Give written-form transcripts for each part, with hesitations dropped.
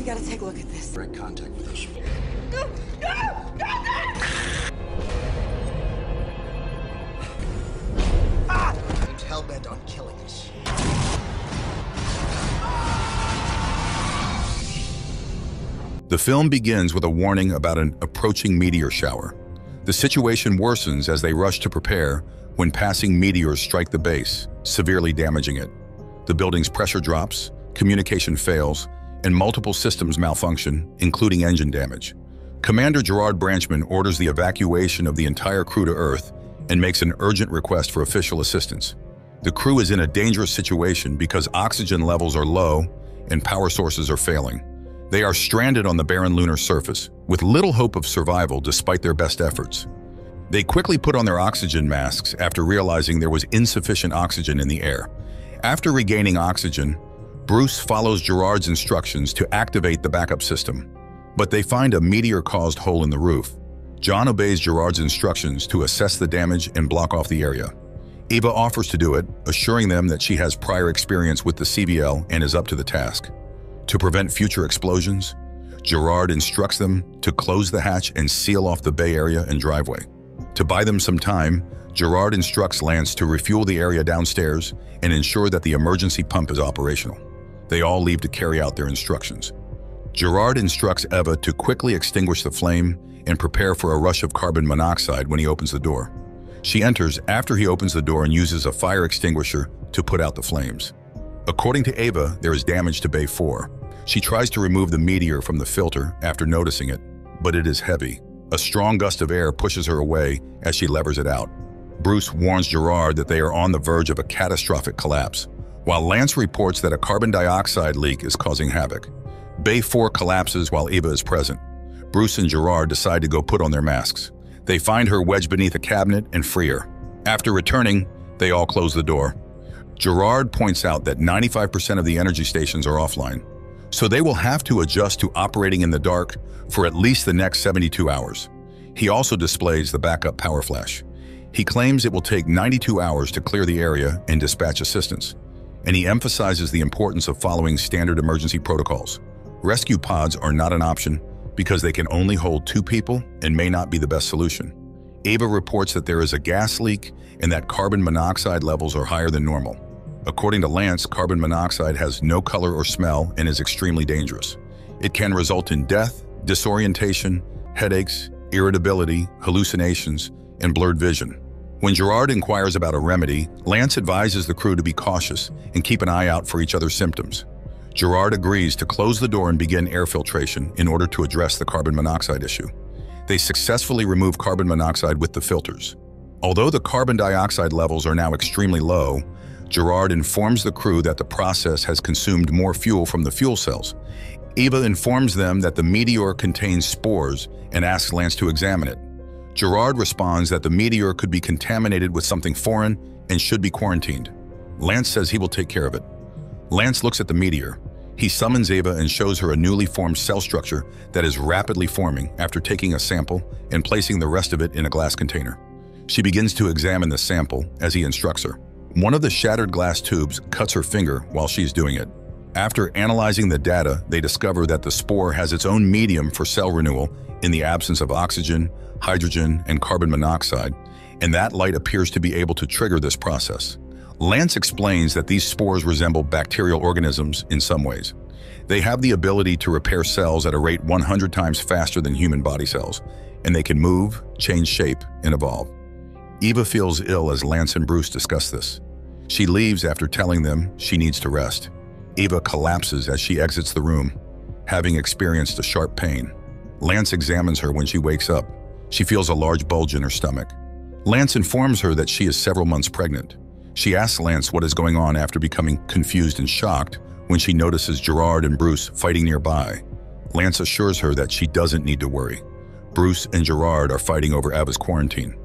You gotta take a look at this. Direct contact with us. No! No! He's hell-bent on killing us. The film begins with a warning about an approaching meteor shower. The situation worsens as they rush to prepare when passing meteors strike the base, severely damaging it. The building's pressure drops, communication fails, and multiple systems malfunction, including engine damage. Commander Gerard Branchman orders the evacuation of the entire crew to Earth and makes an urgent request for official assistance. The crew is in a dangerous situation because oxygen levels are low and power sources are failing. They are stranded on the barren lunar surface, with little hope of survival despite their best efforts. They quickly put on their oxygen masks after realizing there was insufficient oxygen in the air. After regaining oxygen, Bruce follows Gerard's instructions to activate the backup system, but they find a meteor-caused hole in the roof. John obeys Gerard's instructions to assess the damage and block off the area. Eva offers to do it, assuring them that she has prior experience with the CBL and is up to the task. To prevent future explosions, Gerard instructs them to close the hatch and seal off the bay area and driveway. To buy them some time, Gerard instructs Lance to refuel the area downstairs and ensure that the emergency pump is operational. They all leave to carry out their instructions. Gerard instructs Eva to quickly extinguish the flame and prepare for a rush of carbon monoxide when he opens the door. She enters after he opens the door and uses a fire extinguisher to put out the flames. According to Eva, there is damage to Bay 4. She tries to remove the meteor from the filter after noticing it, but it is heavy. A strong gust of air pushes her away as she levers it out. Bruce warns Gerard that they are on the verge of a catastrophic collapse, while Lance reports that a carbon dioxide leak is causing havoc. Bay 4 collapses while Eva is present. Bruce and Gerard decide to go put on their masks. They find her wedged beneath a cabinet and free her. After returning, they all close the door. Gerard points out that 95% of the energy stations are offline, so they will have to adjust to operating in the dark for at least the next 72 hours. He also displays the backup power flash. He claims it will take 92 hours to clear the area and dispatch assistance, and he emphasizes the importance of following standard emergency protocols. Rescue pods are not an option because they can only hold 2 people and may not be the best solution. Eva reports that there is a gas leak and that carbon monoxide levels are higher than normal. According to Lance, carbon monoxide has no color or smell and is extremely dangerous. It can result in death, disorientation, headaches, irritability, hallucinations, and blurred vision. When Gerard inquires about a remedy, Lance advises the crew to be cautious and keep an eye out for each other's symptoms. Gerard agrees to close the door and begin air filtration in order to address the carbon monoxide issue. They successfully remove carbon monoxide with the filters. Although the carbon dioxide levels are now extremely low, Gerard informs the crew that the process has consumed more fuel from the fuel cells. Eva informs them that the meteor contains spores and asks Lance to examine it. Gerard responds that the meteor could be contaminated with something foreign and should be quarantined. Lance says he will take care of it. Lance looks at the meteor. He summons Eva and shows her a newly formed cell structure that is rapidly forming after taking a sample and placing the rest of it in a glass container. She begins to examine the sample as he instructs her. One of the shattered glass tubes cuts her finger while she's doing it. After analyzing the data, they discover that the spore has its own medium for cell renewal in the absence of oxygen, hydrogen, and carbon monoxide, and that light appears to be able to trigger this process. Lance explains that these spores resemble bacterial organisms in some ways. They have the ability to repair cells at a rate 100 times faster than human body cells, and they can move, change shape, and evolve. Eva feels ill as Lance and Bruce discuss this. She leaves after telling them she needs to rest. Eva collapses as she exits the room, having experienced a sharp pain. Lance examines her when she wakes up. She feels a large bulge in her stomach. Lance informs her that she is several months pregnant. She asks Lance what is going on after becoming confused and shocked when she notices Gerard and Bruce fighting nearby. Lance assures her that she doesn't need to worry. Bruce and Gerard are fighting over Eva's quarantine.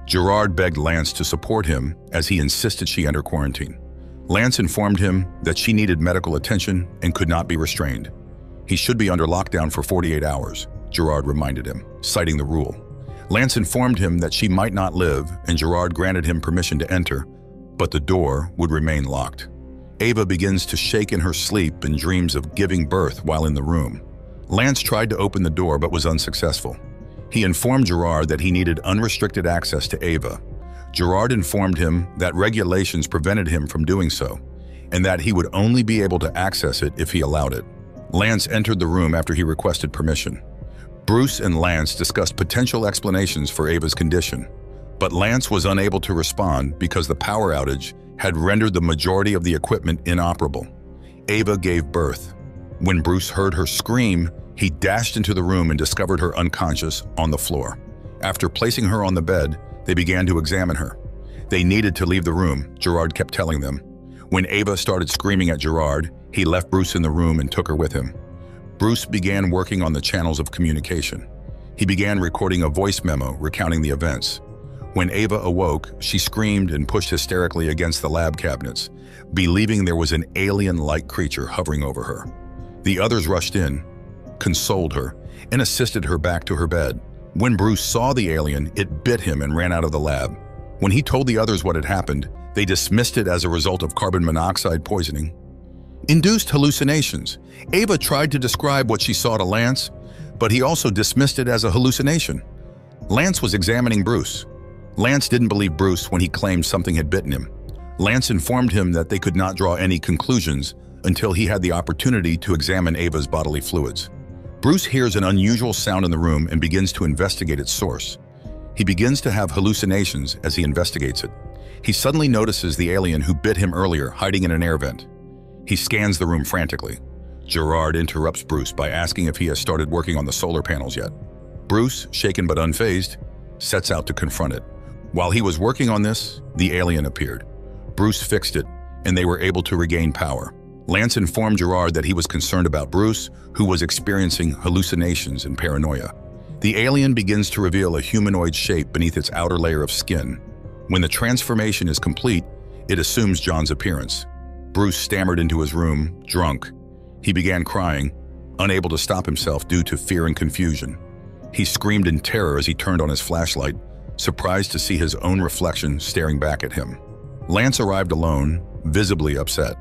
Gerard begged Lance to support him as he insisted she enter quarantine. Lance informed him that she needed medical attention and could not be restrained. He should be under lockdown for 48 hours, Gerard reminded him, citing the rule. Lance informed him that she might not live, and Gerard granted him permission to enter, but the door would remain locked. Ava begins to shake in her sleep and dreams of giving birth while in the room. Lance tried to open the door but was unsuccessful. He informed Gerard that he needed unrestricted access to Ava. Gerard informed him that regulations prevented him from doing so, and that he would only be able to access it if he allowed it. Lance entered the room after he requested permission. Bruce and Lance discussed potential explanations for Ava's condition, but Lance was unable to respond because the power outage had rendered the majority of the equipment inoperable. Ava gave birth. When Bruce heard her scream, he dashed into the room and discovered her unconscious on the floor. After placing her on the bed, they began to examine her. They needed to leave the room, Gerard kept telling them. When Ava started screaming at Gerard, he left Bruce in the room and took her with him. Bruce began working on the channels of communication. He began recording a voice memo recounting the events. When Ava awoke, she screamed and pushed hysterically against the lab cabinets, believing there was an alien-like creature hovering over her. The others rushed in, consoled her, and assisted her back to her bed. When Bruce saw the alien, it bit him and ran out of the lab. When he told the others what had happened, they dismissed it as a result of carbon monoxide poisoning. Induced hallucinations. Ava tried to describe what she saw to Lance, but he also dismissed it as a hallucination. Lance was examining Bruce. Lance didn't believe Bruce when he claimed something had bitten him. Lance informed him that they could not draw any conclusions until he had the opportunity to examine Ava's bodily fluids. Bruce hears an unusual sound in the room and begins to investigate its source. He begins to have hallucinations as he investigates it. He suddenly notices the alien who bit him earlier hiding in an air vent. He scans the room frantically. Gerard interrupts Bruce by asking if he has started working on the solar panels yet. Bruce, shaken but unfazed, sets out to confront it. While he was working on this, the alien appeared. Bruce fixed it, and they were able to regain power. Lance informed Gerard that he was concerned about Bruce, who was experiencing hallucinations and paranoia. The alien begins to reveal a humanoid shape beneath its outer layer of skin. When the transformation is complete, it assumes John's appearance. Bruce stammered into his room, drunk. He began crying, unable to stop himself due to fear and confusion. He screamed in terror as he turned on his flashlight, surprised to see his own reflection staring back at him. Lance arrived alone, visibly upset.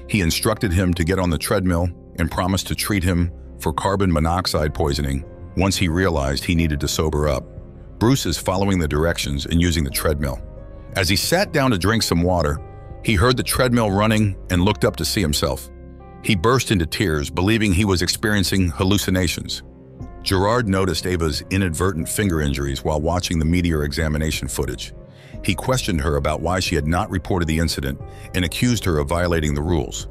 He instructed him to get on the treadmill and promised to treat him for carbon monoxide poisoning once he realized he needed to sober up. Bruce is following the directions and using the treadmill. As he sat down to drink some water, he heard the treadmill running and looked up to see himself. He burst into tears, believing he was experiencing hallucinations. Gerard noticed Ava's inadvertent finger injuries while watching the meteor examination footage. He questioned her about why she had not reported the incident and accused her of violating the rules.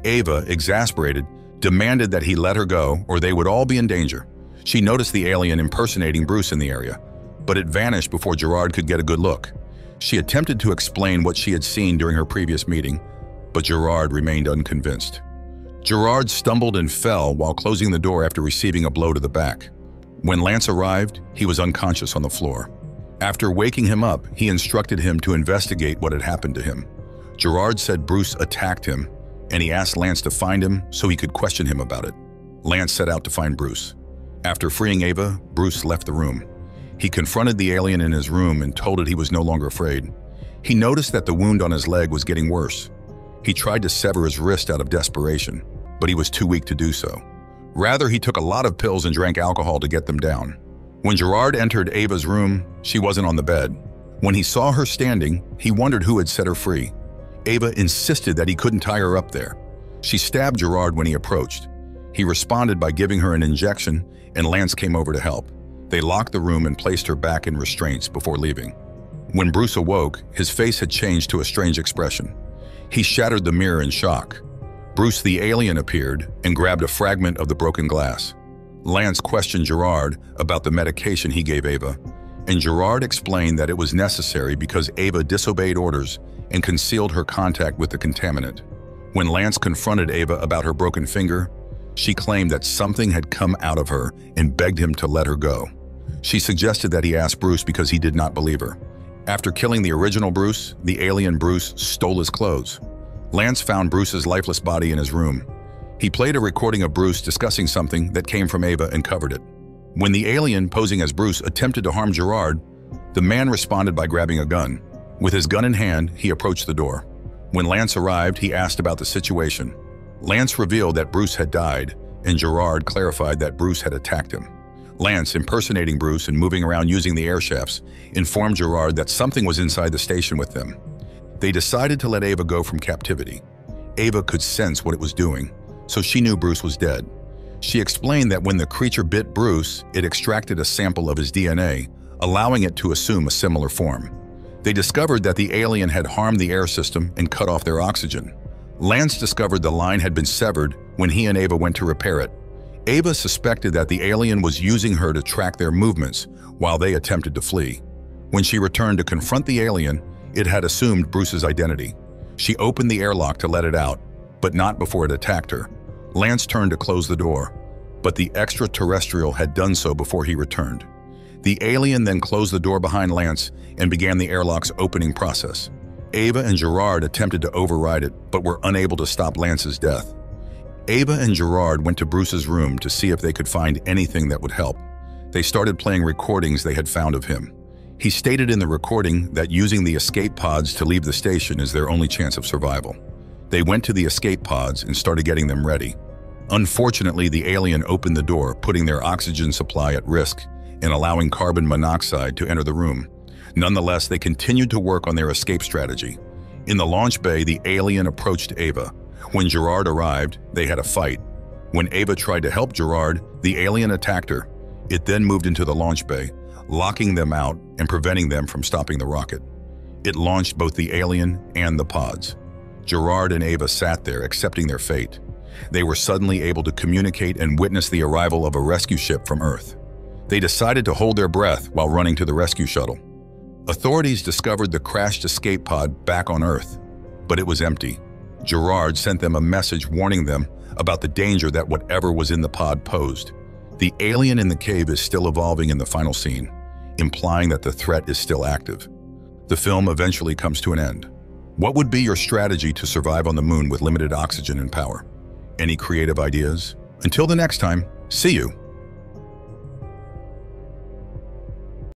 Ava, exasperated, demanded that he let her go or they would all be in danger. She noticed the alien impersonating Bruce in the area, but it vanished before Gerard could get a good look. She attempted to explain what she had seen during her previous meeting, but Gerard remained unconvinced. Gerard stumbled and fell while closing the door after receiving a blow to the back. When Lance arrived, he was unconscious on the floor. After waking him up, he instructed him to investigate what had happened to him. Gerard said Bruce attacked him, and he asked Lance to find him so he could question him about it. Lance set out to find Bruce. After freeing Ava, Bruce left the room. He confronted the alien in his room and told it he was no longer afraid. He noticed that the wound on his leg was getting worse. He tried to sever his wrist out of desperation, but he was too weak to do so. Rather, he took a lot of pills and drank alcohol to get them down. When Gerard entered Ava's room, she wasn't on the bed. When he saw her standing, he wondered who had set her free. Ava insisted that he couldn't tie her up there. She stabbed Gerard when he approached. He responded by giving her an injection, and Lance came over to help. They locked the room and placed her back in restraints before leaving. When Bruce awoke, his face had changed to a strange expression. He shattered the mirror in shock. Bruce the alien appeared and grabbed a fragment of the broken glass. Lance questioned Gerard about the medication he gave Ava, and Gerard explained that it was necessary because Ava disobeyed orders and concealed her contact with the contaminant. When Lance confronted Ava about her broken finger, she claimed that something had come out of her and begged him to let her go. She suggested that he ask Bruce because he did not believe her. After killing the original Bruce, the alien Bruce stole his clothes. Lance found Bruce's lifeless body in his room. He played a recording of Bruce discussing something that came from Ava and covered it. When the alien, posing as Bruce, attempted to harm Gerard, the man responded by grabbing a gun. With his gun in hand, he approached the door. When Lance arrived, he asked about the situation. Lance revealed that Bruce had died, and Gerard clarified that Bruce had attacked him. Lance, impersonating Bruce and moving around using the air shafts, informed Gerard that something was inside the station with them. They decided to let Ava go from captivity. Ava could sense what it was doing, so she knew Bruce was dead. She explained that when the creature bit Bruce, it extracted a sample of his DNA, allowing it to assume a similar form. They discovered that the alien had harmed the air system and cut off their oxygen. Lance discovered the line had been severed when he and Ava went to repair it. Ava suspected that the alien was using her to track their movements while they attempted to flee. When she returned to confront the alien, it had assumed Bruce's identity. She opened the airlock to let it out, but not before it attacked her. Lance turned to close the door, but the extraterrestrial had done so before he returned. The alien then closed the door behind Lance and began the airlock's opening process. Ava and Gerard attempted to override it, but were unable to stop Lance's death. Ava and Gerard went to Bruce's room to see if they could find anything that would help. They started playing recordings they had found of him. He stated in the recording that using the escape pods to leave the station is their only chance of survival. They went to the escape pods and started getting them ready. Unfortunately, the alien opened the door, putting their oxygen supply at risk and allowing carbon monoxide to enter the room. Nonetheless, they continued to work on their escape strategy. In the launch bay, the alien approached Ava. When Gerard arrived, they had a fight. When Ava tried to help Gerard, the alien attacked her. It then moved into the launch bay, locking them out and preventing them from stopping the rocket. It launched both the alien and the pods. Gerard and Ava sat there, accepting their fate. They were suddenly able to communicate and witness the arrival of a rescue ship from Earth. They decided to hold their breath while running to the rescue shuttle. Authorities discovered the crashed escape pod back on Earth, but it was empty. Gerard sent them a message warning them about the danger that whatever was in the pod posed. The alien in the cave is still evolving in the final scene, implying that the threat is still active. The film eventually comes to an end. What would be your strategy to survive on the moon with limited oxygen and power? Any creative ideas? Until the next time, see you!